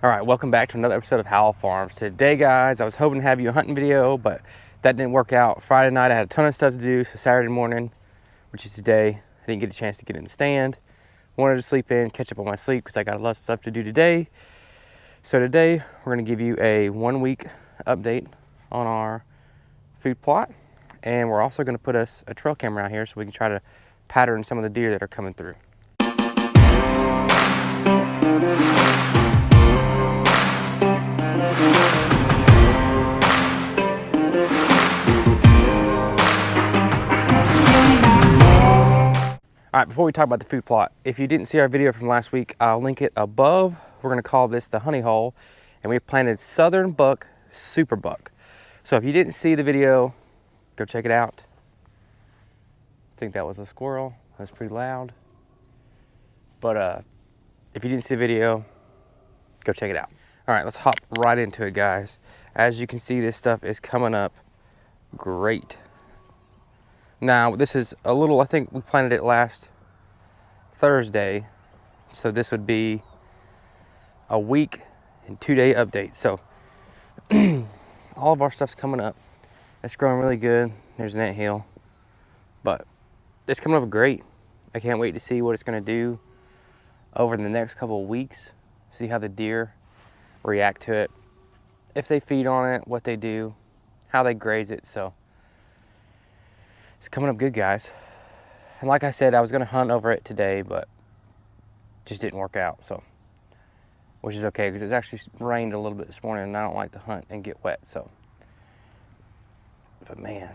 All right, welcome back to another episode of Howell Farms. Today, guys, I was hoping to have you a hunting video, but that didn't work out. Friday night, I had a ton of stuff to do, so Saturday morning, which is today, I didn't get a chance to get in the stand. Wanted to sleep in, catch up on my sleep, because I got a lot of stuff to do today. So today, we're gonna give you a 1 week update on our food plot, and we're also gonna put us a trail camera out here so we can try to pattern some of the deer that are coming through. All right, before we talk about the food plot, if you didn't see our video from last week, I'll link it above. We're gonna call this the honey hole, and we planted Southern Buck Super Buck. So if you didn't see the video, go check it out. I think that was a squirrel. That was pretty loud. But if you didn't see the video, go check it out. All right, let's hop right into it, guys. As you can see, this stuff is coming up great. Now, this is a little, I think we planted it last Thursday. So this would be a week and 2-day update. So all of our stuff's coming up. It's growing really good. There's an anthill, but it's coming up great. I can't wait to see what it's gonna do over the next couple of weeks. See how the deer react to it. If they feed on it, what they do, how they graze it. So it's coming up good, guys. And like I said, I was gonna hunt over it today, but just didn't work out. So, which is okay, because it's actually rained a little bit this morning and I don't like to hunt and get wet. So, but man,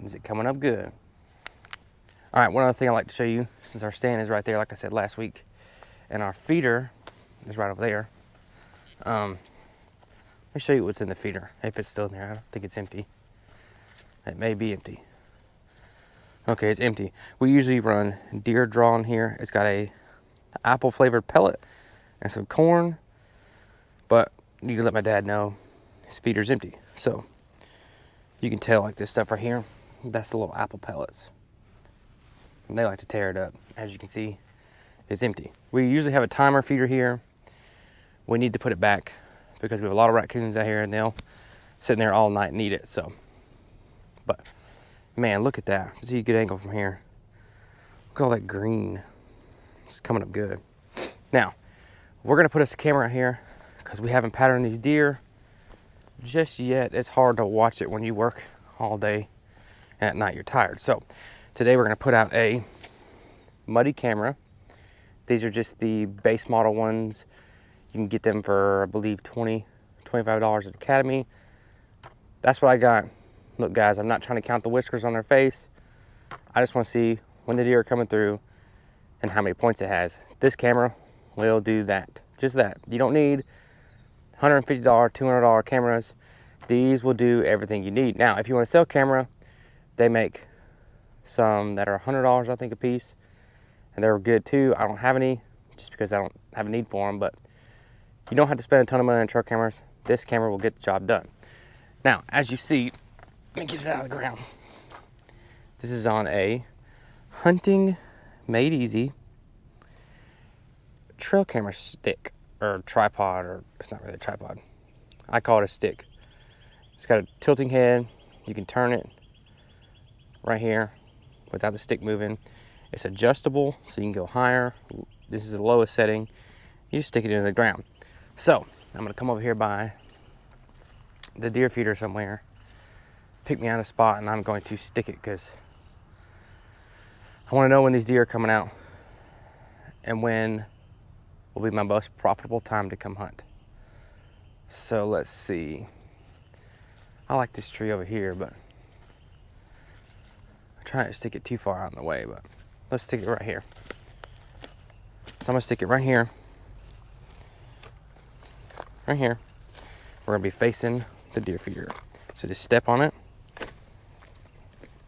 is it coming up good. All right, one other thing I'd like to show you, since our stand is right there, like I said last week, and our feeder is right over there. Let me show you what's in the feeder, if it's still in there. I don't think it's empty. It may be empty. Okay, it's empty. We usually run deer draw in here. It's got a apple flavored pellet and some corn, but you need to let my dad know his feeder's empty. So you can tell, like this stuff right here, that's the little apple pellets. And they like to tear it up. As you can see, it's empty. We usually have a timer feeder here. We need to put it back because we have a lot of raccoons out here and they'll sit in there all night and eat it. So, but man, look at that. See a good angle from here. Look at all that green. It's coming up good. Now, we're gonna put us a camera out here because we haven't patterned these deer just yet. It's hard to watch it when you work all day and at night you're tired. So today we're gonna put out a muddy camera. These are just the base model ones. You can get them for, I believe, $20, $25 at Academy. That's what I got. Look, guys, I'm not trying to count the whiskers on their face. I just want to see when the deer are coming through and how many points it has. This camera will do that. Just that. You don't need $150, $200 cameras. These will do everything you need. Now, if you want a cell camera, they make some that are $100, I think, a piece. And they're good too. I don't have any just because I don't have a need for them, but you don't have to spend a ton of money on trail cameras. This camera will get the job done. Now, as you see, let me get it out of the ground. This is on a Hunting Made Easy trail camera stick or tripod, or it's not really a tripod. I call it a stick. It's got a tilting head. You can turn it right here without the stick moving. It's adjustable, so you can go higher. This is the lowest setting. You just stick it into the ground. So I'm gonna come over here by the deer feeder somewhere, pick me out a spot, and I'm going to stick it because I want to know when these deer are coming out and when will be my most profitable time to come hunt. So let's see. I like this tree over here, but I'm trying to stick it too far out in the way, but let's stick it right here. So I'm gonna stick it right here. Right here. We're gonna be facing the deer feeder. So just step on it.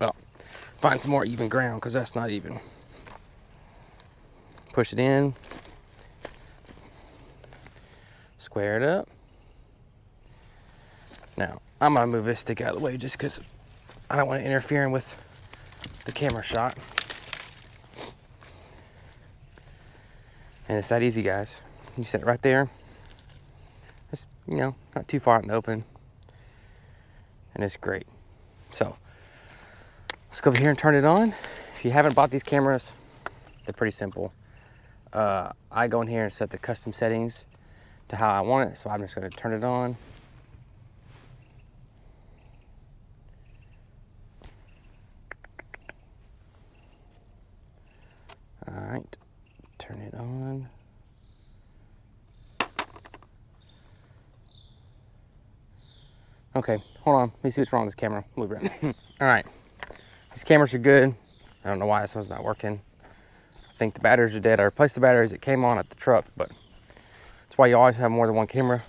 Well, find some more even ground because that's not even. Push it in. Square it up. Now, I'm gonna move this stick out of the way just because I don't want to interfere with the camera shot. And it's that easy, guys. You set it right there. It's, you know, not too far out in the open. And it's great. So let's go over here and turn it on. If you haven't bought these cameras, they're pretty simple. I go in here and set the custom settings to how I want it. So I'm just going to turn it on. All right, turn it on. Okay, hold on. Let me see what's wrong with this camera. We'll be right back. All right, these cameras are good. I don't know why this one's not working. I think the batteries are dead. I replaced the batteries that came on at the truck, but that's why you always have more than one camera,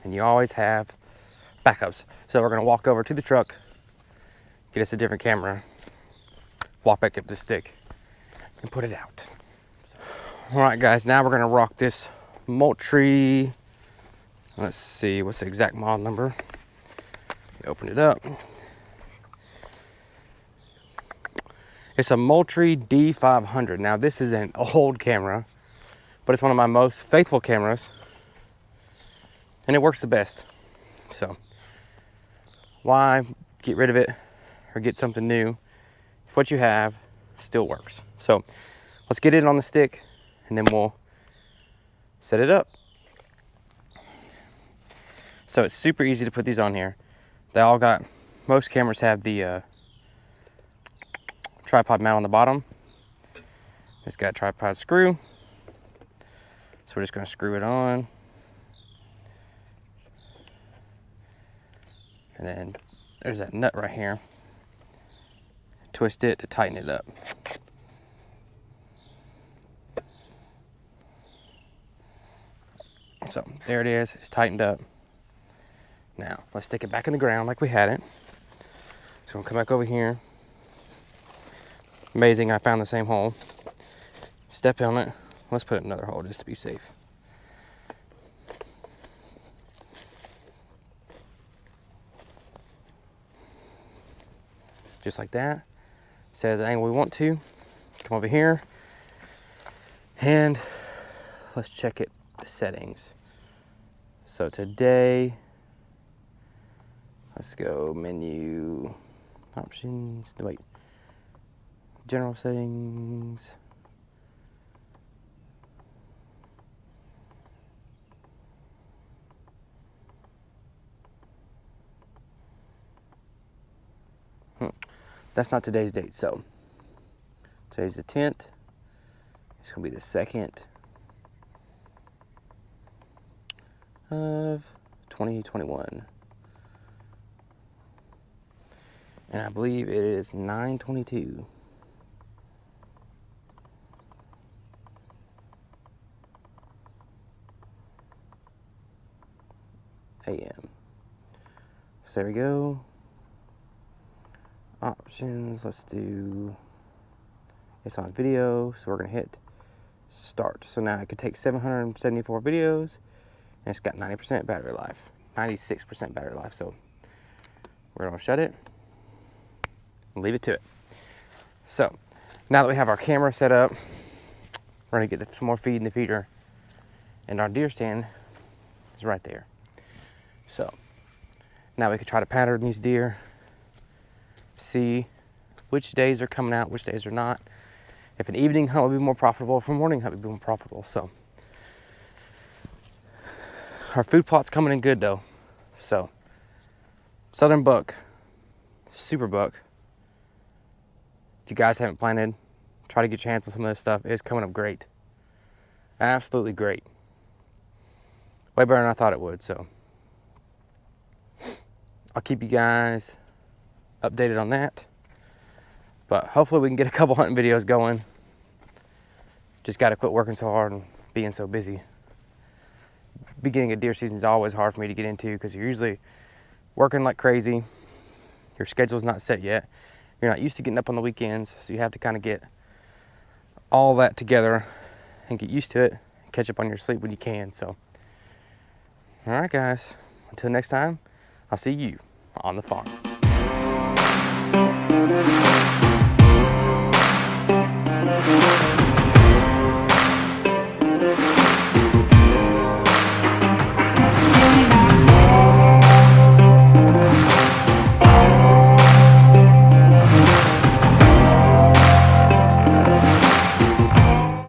and you always have backups. So we're gonna walk over to the truck, get us a different camera, walk back up the stick, and put it out. All right, guys, now we're gonna rock this Moultrie. Let's see, what's the exact model number? Open it up. It's a Moultrie D500. Now this is an old camera, but it's one of my most faithful cameras, and it works the best. So why get rid of it or get something new if what you have still works? So let's get it on the stick, and then we'll set it up. So it's super easy to put these on here. They all got, most cameras have the tripod mount on the bottom. It's got a tripod screw. So we're just gonna screw it on. And then there's that nut right here. Twist it to tighten it up. So there it is, it's tightened up. Now let's stick it back in the ground like we had it. So we'll come back over here. Amazing, I found the same hole. Step on it. Let's put another hole just to be safe. Just like that. Set it the angle we want to. Come over here. And let's check it, the settings. So today, let's go menu, options, no, wait, general settings. That's not today's date, so today's the 10th. It's gonna be the 2nd of 2021. And I believe it is 9:22 a.m. So there we go. Options, let's do, it's on video, so we're gonna hit start. So now I could take 774 videos, and it's got 90% battery life, 96% battery life. So we're gonna shut it and leave it to it. So now that we have our camera set up, we're gonna get some more feed in the feeder, and our deer stand is right there. So now we could try to pattern these deer, see which days are coming out, which days are not. If an evening hunt would be more profitable, if a morning hunt would be more profitable. So our food plot's coming in good though. So southern buck, super buck. If you guys haven't planted, try to get your hands on some of this stuff. It's coming up great. Absolutely great. Way better than I thought it would. So I'll keep you guys updated on that, but hopefully we can get a couple hunting videos going. Just got to quit working so hard and being so busy. Beginning of deer season is always hard for me to get into because you're usually working like crazy. Your schedule's not set yet. You're not used to getting up on the weekends, so you have to kind of get all that together and get used to it, catch up on your sleep when you can. So all right guys, until next time, I'll see you on the farm.